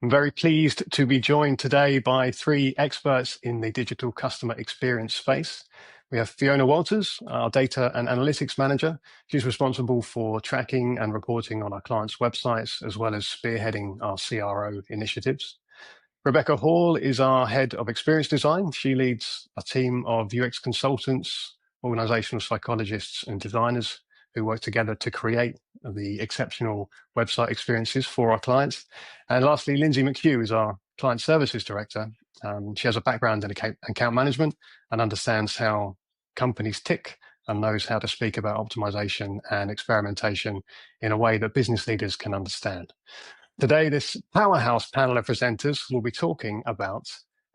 I'm very pleased to be joined today by three experts in the digital customer experience space. We have Fiona Walters, our data and analytics manager. She's responsible for tracking and reporting on our clients' websites, as well as spearheading our CRO initiatives. Rebecca Hall is our head of experience design. She leads a team of UX consultants, organizational psychologists, and designers who work together to create the exceptional website experiences for our clients. And lastly, Lindsay McHugh is our client services director. She has a background in account management and understands how companies tick and knows how to speak about optimization and experimentation in a way that business leaders can understand. Today, this powerhouse panel of presenters will be talking about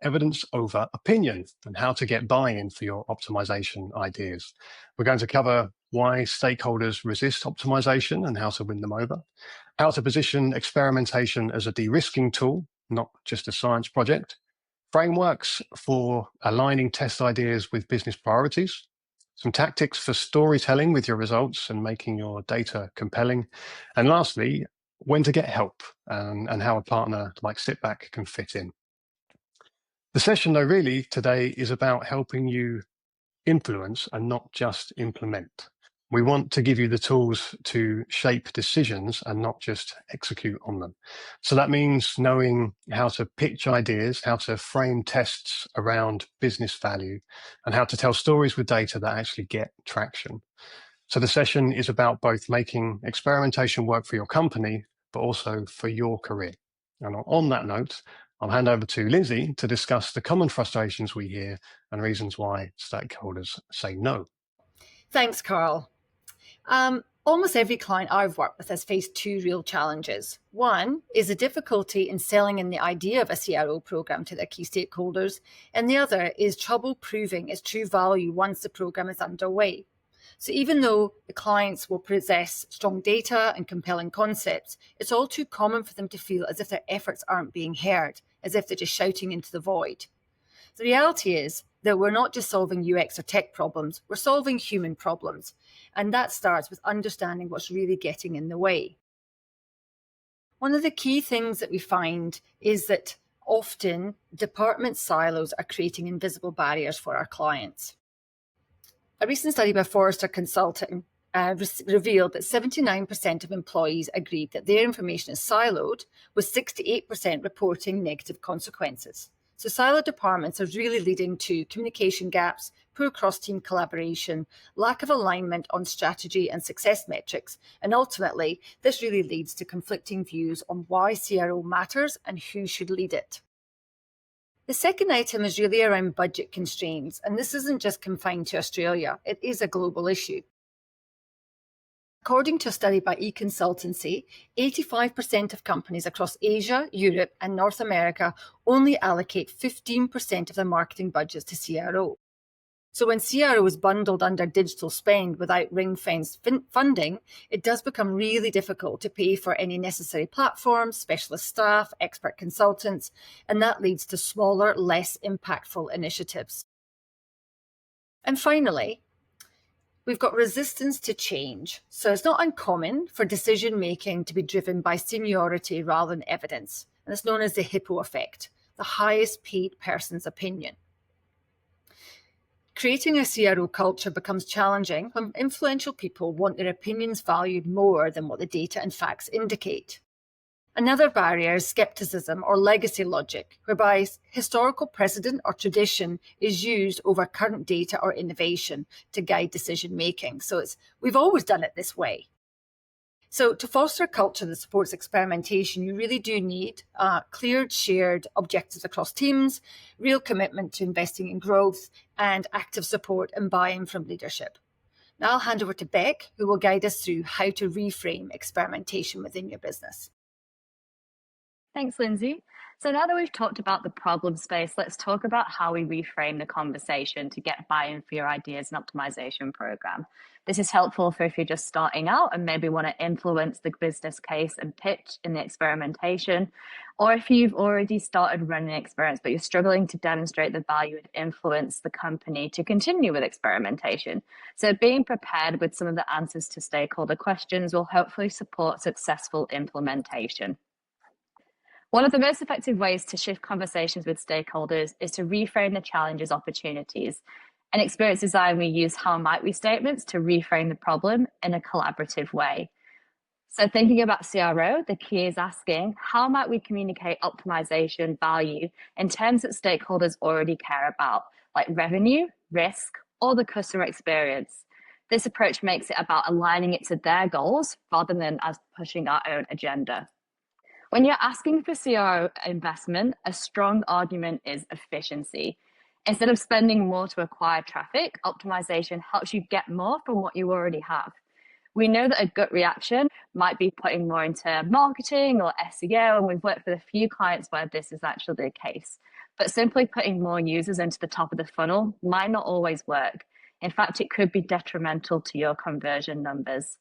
evidence over opinion and how to get buy-in for your optimization ideas. We're going to cover why stakeholders resist optimization and how to win them over, how to position experimentation as a de-risking tool, not just a science project, frameworks for aligning test ideas with business priorities, some tactics for storytelling with your results and making your data compelling, and lastly, when to get help and how a partner like Sitback can fit in. The session, though, really today is about helping you influence and not just implement. We want to give you the tools to shape decisions and not just execute on them. So that means knowing how to pitch ideas, how to frame tests around business value, and how to tell stories with data that actually get traction. So the session is about both making experimentation work for your company, but also for your career. And on that note, I'll hand over to Lindsay to discuss the common frustrations we hear and reasons why stakeholders say no. Thanks, Carl. Almost every client I've worked with has faced two real challenges. One is the difficulty in selling in the idea of a CRO program to their key stakeholders, and the other is trouble proving its true value once the program is underway. So even though the clients will possess strong data and compelling concepts, it's all too common for them to feel as if their efforts aren't being heard, as if they're just shouting into the void. The reality is that we're not just solving UX or tech problems, we're solving human problems. And that starts with understanding what's really getting in the way. One of the key things that we find is that often department silos are creating invisible barriers for our clients. A recent study by Forrester Consulting revealed that 79% of employees agreed that their information is siloed, with 68% reporting negative consequences. So siloed departments are really leading to communication gaps, poor cross-team collaboration, lack of alignment on strategy and success metrics, and ultimately, this really leads to conflicting views on why CRO matters and who should lead it. The second item is really around budget constraints, and this isn't just confined to Australia, it is a global issue. According to a study by eConsultancy, 85% of companies across Asia, Europe, and North America only allocate 15% of their marketing budgets to CRO. So when CRO is bundled under digital spend without ring-fenced funding, it does become really difficult to pay for any necessary platforms, specialist staff, expert consultants, and that leads to smaller, less impactful initiatives. And finally, we've got resistance to change. So it's not uncommon for decision-making to be driven by seniority rather than evidence. And it's known as the hippo effect, the highest paid person's opinion. Creating a CRO culture becomes challenging when influential people want their opinions valued more than what the data and facts indicate. Another barrier is skepticism or legacy logic, whereby historical precedent or tradition is used over current data or innovation to guide decision-making. So we've always done it this way. So to foster a culture that supports experimentation, you really do need clear, shared objectives across teams, real commitment to investing in growth, and active support and buy-in from leadership. Now I'll hand over to Beck, who will guide us through how to reframe experimentation within your business. Thanks, Lindsay. So now that we've talked about the problem space, let's talk about how we reframe the conversation to get buy-in for your ideas and optimization program. This is helpful for if you're just starting out and maybe want to influence the business case and pitch in the experimentation, or if you've already started running experiments, but you're struggling to demonstrate the value and influence the company to continue with experimentation. So being prepared with some of the answers to stakeholder questions will hopefully support successful implementation. One of the most effective ways to shift conversations with stakeholders is to reframe the challenge as opportunities. In experience design, we use how might we statements to reframe the problem in a collaborative way. So thinking about CRO, the key is asking, how might we communicate optimization value in terms that stakeholders already care about, like revenue, risk, or the customer experience? This approach makes it about aligning it to their goals rather than us pushing our own agenda. When you're asking for CRO investment, a strong argument is efficiency. Instead of spending more to acquire traffic, optimization helps you get more from what you already have. We know that a gut reaction might be putting more into marketing or SEO, and we've worked with a few clients where this is actually the case. But simply putting more users into the top of the funnel might not always work. In fact, it could be detrimental to your conversion numbers.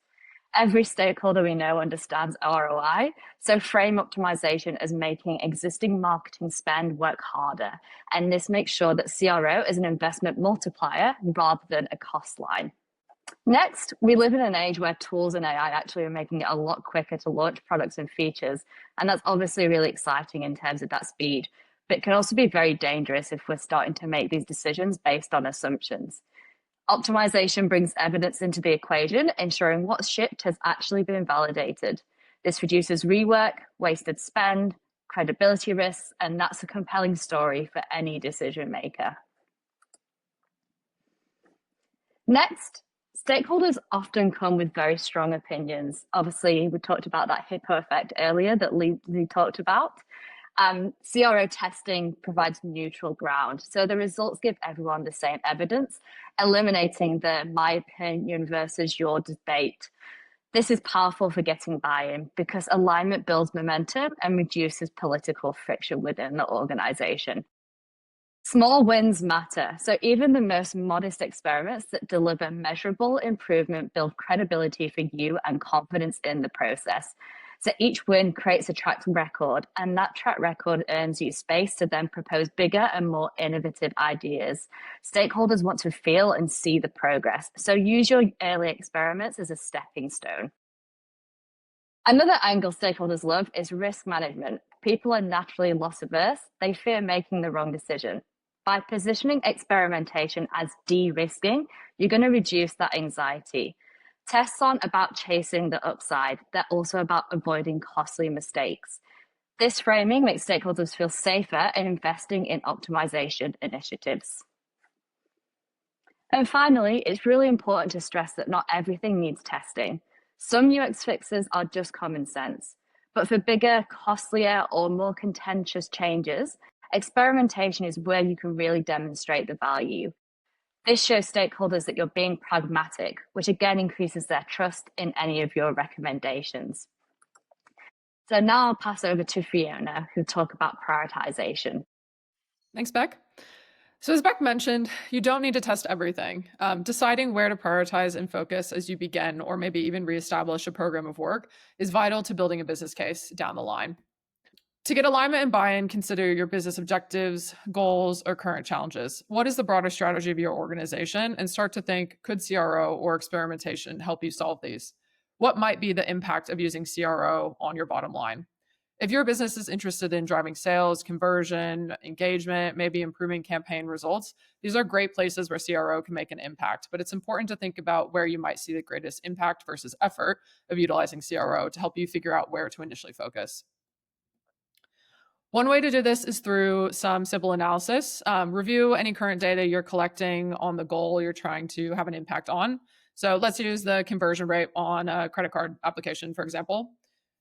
Every stakeholder we know understands ROI, so frame optimization as making existing marketing spend work harder. And this makes sure that CRO is an investment multiplier rather than a cost line. Next, we live in an age where tools and AI actually are making it a lot quicker to launch products and features. And that's obviously really exciting in terms of that speed, but it can also be very dangerous if we're starting to make these decisions based on assumptions. Optimization brings evidence into the equation, ensuring what's shipped has actually been validated. This reduces rework, wasted spend, credibility risks, and that's a compelling story for any decision maker. Next, stakeholders often come with very strong opinions. Obviously, we talked about that hippo effect earlier that Lee talked about. CRO testing provides neutral ground. So the results give everyone the same evidence, eliminating the my opinion versus your debate. This is powerful for getting buy-in because alignment builds momentum and reduces political friction within the organization. Small wins matter. So even the most modest experiments that deliver measurable improvement build credibility for you and confidence in the process. So each win creates a track record, and that track record earns you space to then propose bigger and more innovative ideas. Stakeholders want to feel and see the progress. So use your early experiments as a stepping stone. Another angle stakeholders love is risk management. People are naturally loss averse. They fear making the wrong decision. By positioning experimentation as de-risking, you're going to reduce that anxiety. Tests aren't about chasing the upside, they're also about avoiding costly mistakes. This framing makes stakeholders feel safer in investing in optimization initiatives. And finally, it's really important to stress that not everything needs testing. Some UX fixes are just common sense, but for bigger, costlier, or more contentious changes, experimentation is where you can really demonstrate the value. This shows stakeholders that you're being pragmatic, which again increases their trust in any of your recommendations. So now I'll pass over to Fiona, who'll talk about prioritization. Thanks, Beck. So as Beck mentioned, you don't need to test everything. Deciding where to prioritize and focus as you begin or maybe even reestablish a program of work is vital to building a business case down the line. To get alignment and buy-in, consider your business objectives, goals, or current challenges. What is the broader strategy of your organization? And start to think, could CRO or experimentation help you solve these? What might be the impact of using CRO on your bottom line? If your business is interested in driving sales, conversion, engagement, maybe improving campaign results, these are great places where CRO can make an impact. But it's important to think about where you might see the greatest impact versus effort of utilizing CRO to help you figure out where to initially focus. One way to do this is through some simple analysis. Review any current data you're collecting on the goal you're trying to have an impact on. So let's use the conversion rate on a credit card application, for example.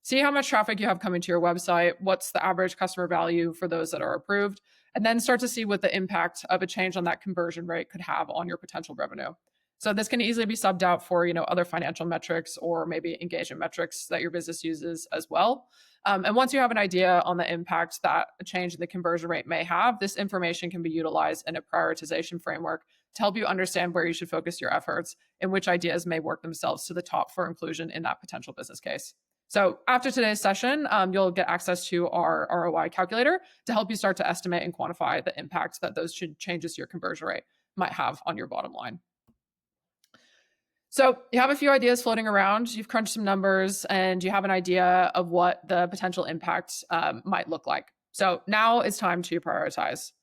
See how much traffic you have coming to your website, what's the average customer value for those that are approved, and then start to see what the impact of a change on that conversion rate could have on your potential revenue. So this can easily be subbed out for, other financial metrics or maybe engagement metrics that your business uses as well. And once you have an idea on the impact that a change in the conversion rate may have, this information can be utilized in a prioritization framework to help you understand where you should focus your efforts and which ideas may work themselves to the top for inclusion in that potential business case. So after today's session, you'll get access to our ROI calculator to help you start to estimate and quantify the impact that those changes to your conversion rate might have on your bottom line. So you have a few ideas floating around, you've crunched some numbers, and you have an idea of what the potential impact might look like. So now it's time to prioritize.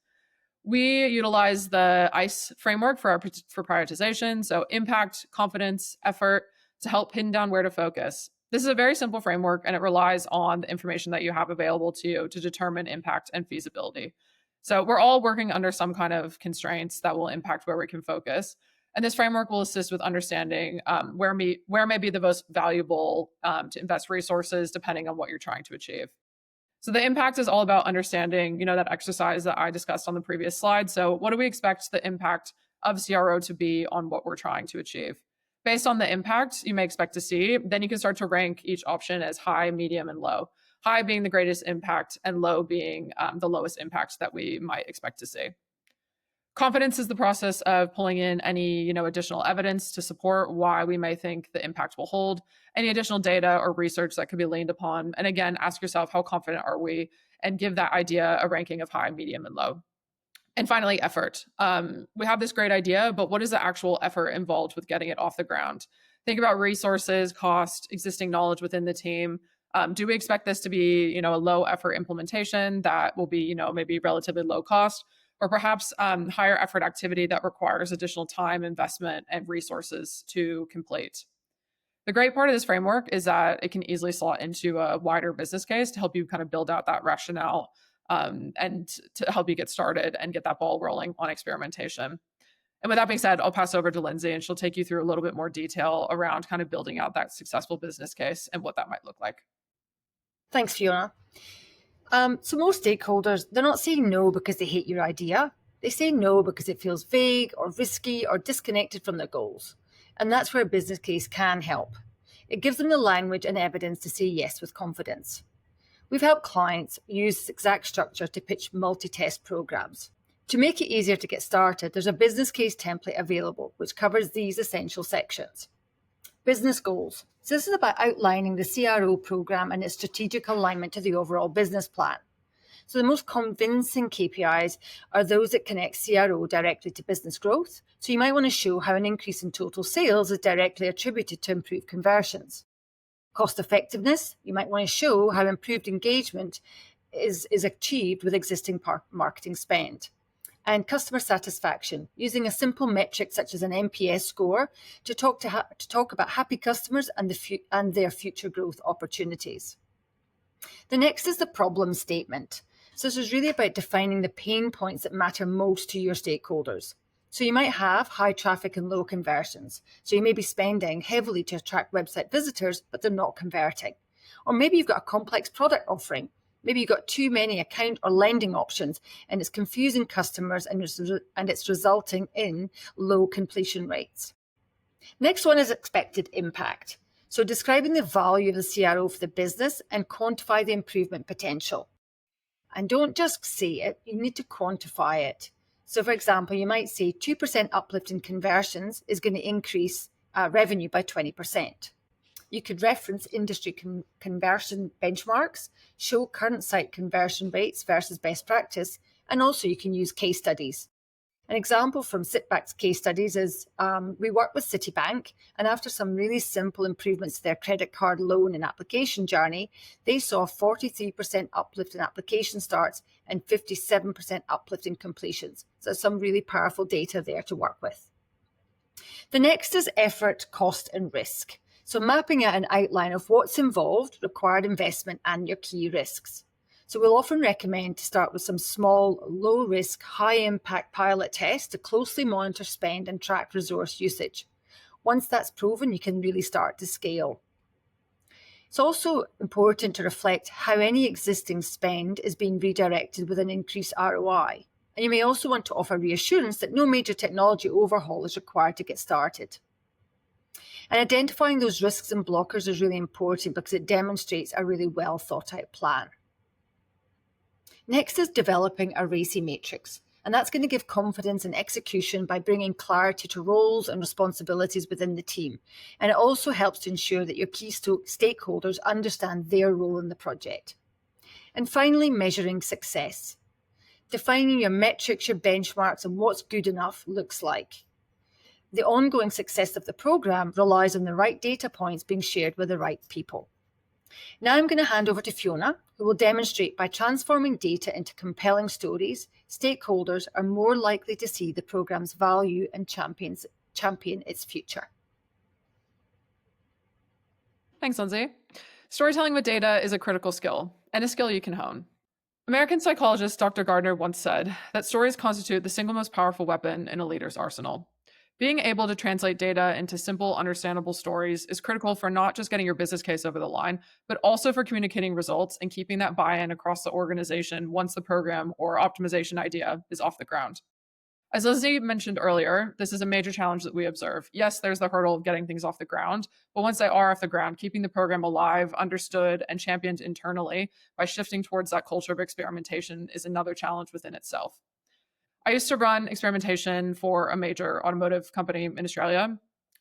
We utilize the ICE framework for prioritization, so impact, confidence, effort, to help pin down where to focus. This is a very simple framework, and it relies on the information that you have available to you to determine impact and feasibility. So we're all working under some kind of constraints that will impact where we can focus. And this framework will assist with understanding where may be the most valuable to invest resources depending on what you're trying to achieve. So the impact is all about understanding, that exercise that I discussed on the previous slide. So what do we expect the impact of CRO to be on what we're trying to achieve? Based on the impact you may expect to see, then you can start to rank each option as high, medium, and low. High being the greatest impact and low being the lowest impact that we might expect to see. Confidence is the process of pulling in any, additional evidence to support why we may think the impact will hold, any additional data or research that could be leaned upon. And again, ask yourself, how confident are we? And give that idea a ranking of high, medium, and low. And finally, effort. We have this great idea, but what is the actual effort involved with getting it off the ground? Think about resources, cost, existing knowledge within the team. Do we expect this to be, a low effort implementation that will be, maybe relatively low cost? Or perhaps higher effort activity that requires additional time, investment, and resources to complete. The great part of this framework is that it can easily slot into a wider business case to help you kind of build out that rationale and to help you get started and get that ball rolling on experimentation. And with that being said, I'll pass over to Lindsay, and she'll take you through a little bit more detail around kind of building out that successful business case and what that might look like. Thanks, Fiona. So most stakeholders, they're not saying no because they hate your idea. They say no because it feels vague or risky or disconnected from their goals. And that's where a business case can help. It gives them the language and evidence to say yes with confidence. We've helped clients use this exact structure to pitch multi-test programs. To make it easier to get started, there's a business case template available, which covers these essential sections. Business goals. So this is about outlining the CRO program and its strategic alignment to the overall business plan. So the most convincing KPIs are those that connect CRO directly to business growth. So you might want to show how an increase in total sales is directly attributed to improved conversions. Cost effectiveness, you might want to show how improved engagement is achieved with existing marketing spend. And customer satisfaction, using a simple metric such as an NPS score to talk about happy customers and their future growth opportunities. The next is the problem statement. So this is really about defining the pain points that matter most to your stakeholders. So you might have high traffic and low conversions. So you may be spending heavily to attract website visitors, but they're not converting. Or maybe you've got a complex product offering. Maybe you've got too many account or lending options and it's confusing customers and it's resulting in low completion rates. Next one is expected impact. So describing the value of the CRO for the business and quantify the improvement potential. And don't just say it, you need to quantify it. So for example, you might say 2% uplift in conversions is going to increase revenue by 20%. You could reference industry conversion benchmarks, show current site conversion rates versus best practice, and also you can use case studies. An example from Sitback's case studies is we worked with Citibank, and after some really simple improvements to their credit card loan and application journey, they saw 43% uplift in application starts and 57% uplift in completions. So some really powerful data there to work with. The next is effort, cost, and risk. So mapping out an outline of what's involved, required investment, and your key risks. So we'll often recommend to start with some small, low-risk, high-impact pilot tests to closely monitor spend and track resource usage. Once that's proven, you can really start to scale. It's also important to reflect how any existing spend is being redirected with an increased ROI. And you may also want to offer reassurance that no major technology overhaul is required to get started. And identifying those risks and blockers is really important because it demonstrates a really well thought out plan. Next is developing a RACI matrix, and that's going to give confidence in execution by bringing clarity to roles and responsibilities within the team. And it also helps to ensure that your key stakeholders understand their role in the project. And finally, measuring success. Defining your metrics, your benchmarks, and what's good enough looks like. The ongoing success of the program relies on the right data points being shared with the right people. Now I'm going to hand over to Fiona, who will demonstrate by transforming data into compelling stories, stakeholders are more likely to see the program's value and champion its future. Thanks, Lindsay. Storytelling with data is a critical skill, and a skill you can hone. American psychologist Dr. Gardner once said that stories constitute the single most powerful weapon in a leader's arsenal. Being able to translate data into simple, understandable stories is critical for not just getting your business case over the line, but also for communicating results and keeping that buy-in across the organization once the program or optimization idea is off the ground. As Lindsay mentioned earlier, this is a major challenge that we observe. Yes, there's the hurdle of getting things off the ground, but once they are off the ground, keeping the program alive, understood, and championed internally by shifting towards that culture of experimentation is another challenge within itself. I used to run experimentation for a major automotive company in Australia.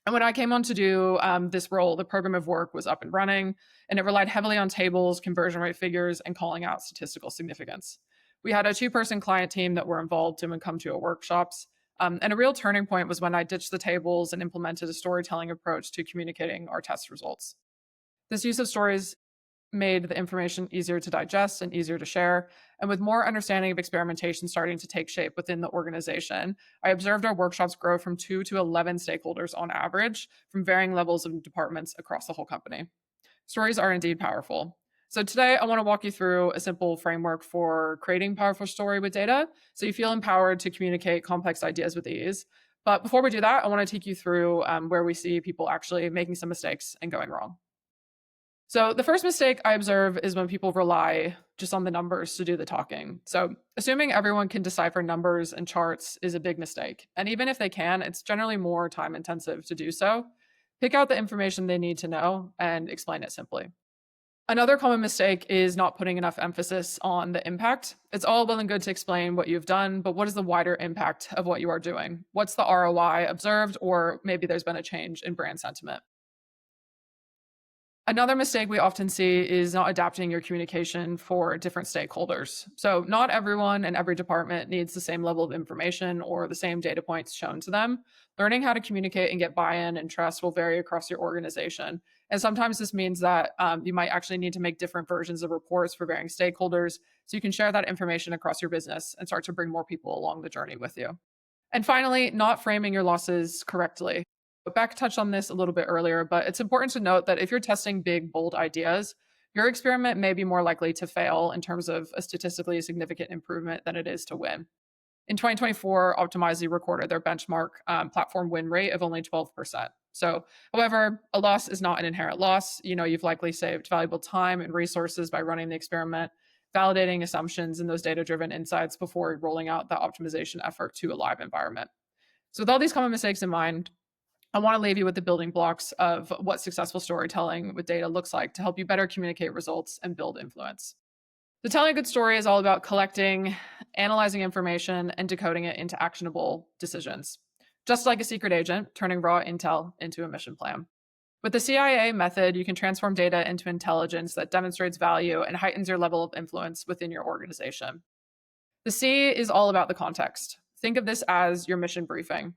And when I came on to do this role, the program of work was up and running, and it relied heavily on tables, conversion rate figures, and calling out statistical significance. We had a 2-person client team that were involved and would come to our workshops. And a real turning point was when I ditched the tables and implemented a storytelling approach to communicating our test results. This use of stories made the information easier to digest and easier to share. And with more understanding of experimentation starting to take shape within the organization, I observed our workshops grow from 2 to 11 stakeholders on average from varying levels of departments across the whole company. Stories are indeed powerful. So today I want to walk you through a simple framework for creating powerful story with data so you feel empowered to communicate complex ideas with ease. But before we do that, I want to take you through where we see people actually making some mistakes and going wrong. So the first mistake I observe is when people rely just on the numbers to do the talking. So assuming everyone can decipher numbers and charts is a big mistake. And even if they can, it's generally more time intensive to do so. Pick out the information they need to know and explain it simply. Another common mistake is not putting enough emphasis on the impact. It's all well and good to explain what you've done, but what is the wider impact of what you are doing? What's the ROI observed, or maybe there's been a change in brand sentiment? Another mistake we often see is not adapting your communication for different stakeholders. So not everyone and every department needs the same level of information or the same data points shown to them. Learning how to communicate and get buy-in and trust will vary across your organization. And sometimes this means that you might actually need to make different versions of reports for varying stakeholders so you can share that information across your business and start to bring more people along the journey with you. And finally, not framing your losses correctly. Beck touched on this a little bit earlier, but it's important to note that if you're testing big, bold ideas, your experiment may be more likely to fail in terms of a statistically significant improvement than it is to win. In 2024, Optimizely recorded their benchmark platform win rate of only 12%. So, however, a loss is not an inherent loss. You've likely saved valuable time and resources by running the experiment, validating assumptions and those data-driven insights before rolling out the optimization effort to a live environment. So with all these common mistakes in mind, I want to leave you with the building blocks of what successful storytelling with data looks like to help you better communicate results and build influence. So telling a good story is all about collecting, analyzing information, and decoding it into actionable decisions. Just like a secret agent, turning raw intel into a mission plan. With the CIA method, you can transform data into intelligence that demonstrates value and heightens your level of influence within your organization. The C is all about the context. Think of this as your mission briefing.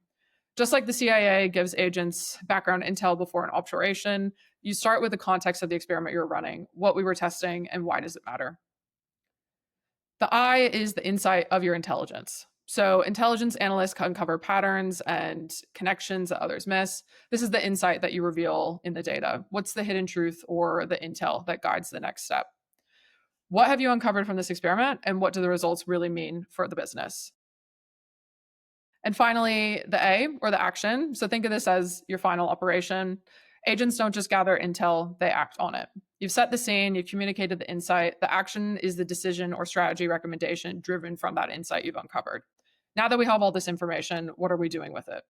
Just like the CIA gives agents background intel before an operation, you start with the context of the experiment you're running, what we were testing, and why does it matter. The I is the insight of your intelligence. So intelligence analysts uncover patterns and connections that others miss. This is the insight that you reveal in the data. What's the hidden truth or the intel that guides the next step? What have you uncovered from this experiment, and what do the results really mean for the business? And finally, the A, or the action. So think of this as your final operation. Agents don't just gather intel, they act on it. You've set the scene, you've communicated the insight. The action is the decision or strategy recommendation driven from that insight you've uncovered. Now that we have all this information, what are we doing with it?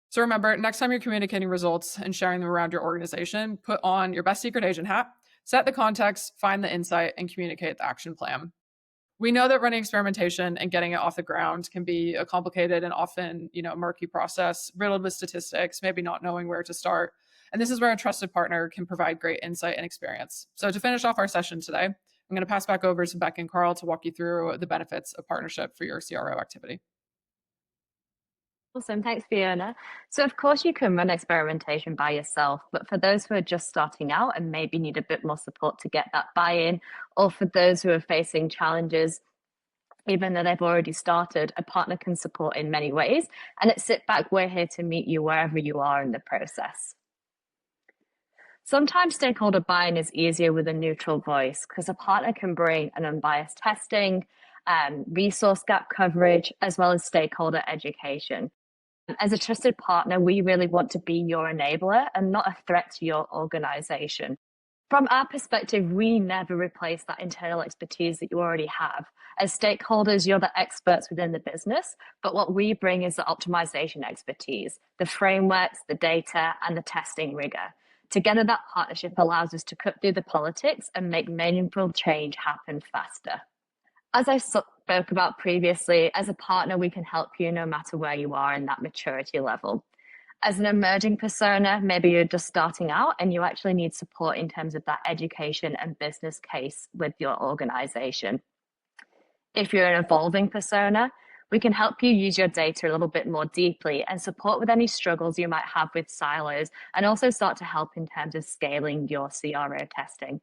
So remember, next time you're communicating results and sharing them around your organization, put on your best secret agent hat, set the context, find the insight, and communicate the action plan. We know that running experimentation and getting it off the ground can be a complicated and often, murky process, riddled with statistics, maybe not knowing where to start. And this is where a trusted partner can provide great insight and experience. So to finish off our session today, I'm going to pass back over to Beck and Carl to walk you through the benefits of partnership for your CRO activity. Awesome, thanks, Fiona. So, of course, you can run experimentation by yourself, but for those who are just starting out and maybe need a bit more support to get that buy in, or for those who are facing challenges, even though they've already started, a partner can support in many ways. And at Sit Back, we're here to meet you wherever you are in the process. Sometimes stakeholder buy-in is easier with a neutral voice because a partner can bring an unbiased testing, resource gap coverage, as well as stakeholder education. As a trusted partner, we really want to be your enabler and not a threat to your organization. From our perspective, we never replace that internal expertise that you already have. As stakeholders, you're the experts within the business, but what we bring is the optimization expertise, the frameworks, the data, and the testing rigor. Together, that partnership allows us to cut through the politics and make meaningful change happen faster. As I spoke about previously, as a partner, we can help you no matter where you are in that maturity level. As an emerging persona, maybe you're just starting out and you actually need support in terms of that education and business case with your organization. If you're an evolving persona, we can help you use your data a little bit more deeply and support with any struggles you might have with silos, and also start to help in terms of scaling your CRO testing.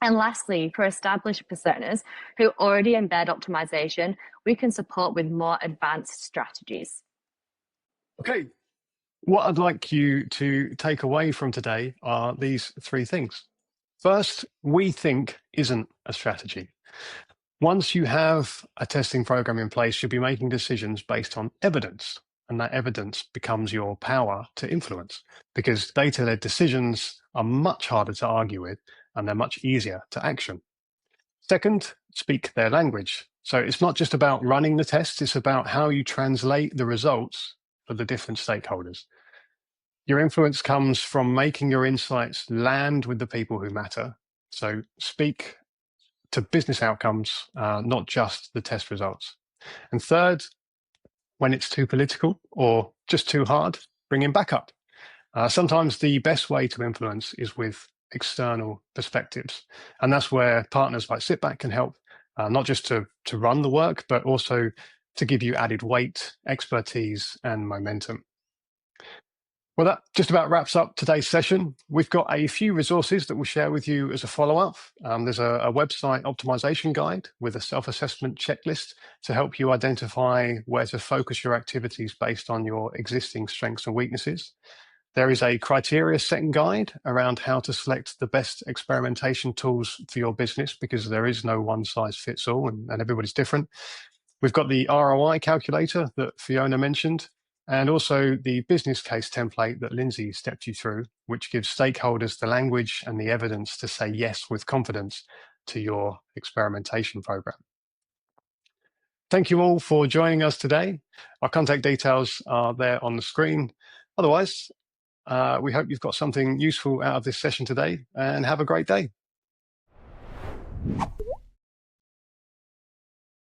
And lastly, for established personas who already embed optimization, we can support with more advanced strategies. Okay, what I'd like you to take away from today are these three things. First, we think isn't a strategy. Once you have a testing program in place, you'll be making decisions based on evidence, and that evidence becomes your power to influence, because data-led decisions are much harder to argue with and they're much easier to action. Second, speak their language. So it's not just about running the tests, it's about how you translate the results for the different stakeholders. Your influence comes from making your insights land with the people who matter. So speak to business outcomes, not just the test results. And third, when it's too political or just too hard, bring in backup. Sometimes the best way to influence is with external perspectives. And that's where partners like Sitback can help, not just to run the work, but also to give you added weight, expertise, and momentum. Well, that just about wraps up today's session. We've got a few resources that we'll share with you as a follow-up. There's a website optimization guide with a self-assessment checklist to help you identify where to focus your activities based on your existing strengths and weaknesses. There is a criteria setting guide around how to select the best experimentation tools for your business, because there is no one size fits all and everybody's different. We've got the ROI calculator that Fiona mentioned, and also the business case template that Lindsay stepped you through, which gives stakeholders the language and the evidence to say yes with confidence to your experimentation program. Thank you all for joining us today. Our contact details are there on the screen. Otherwise, we hope you've got something useful out of this session today, and have a great day.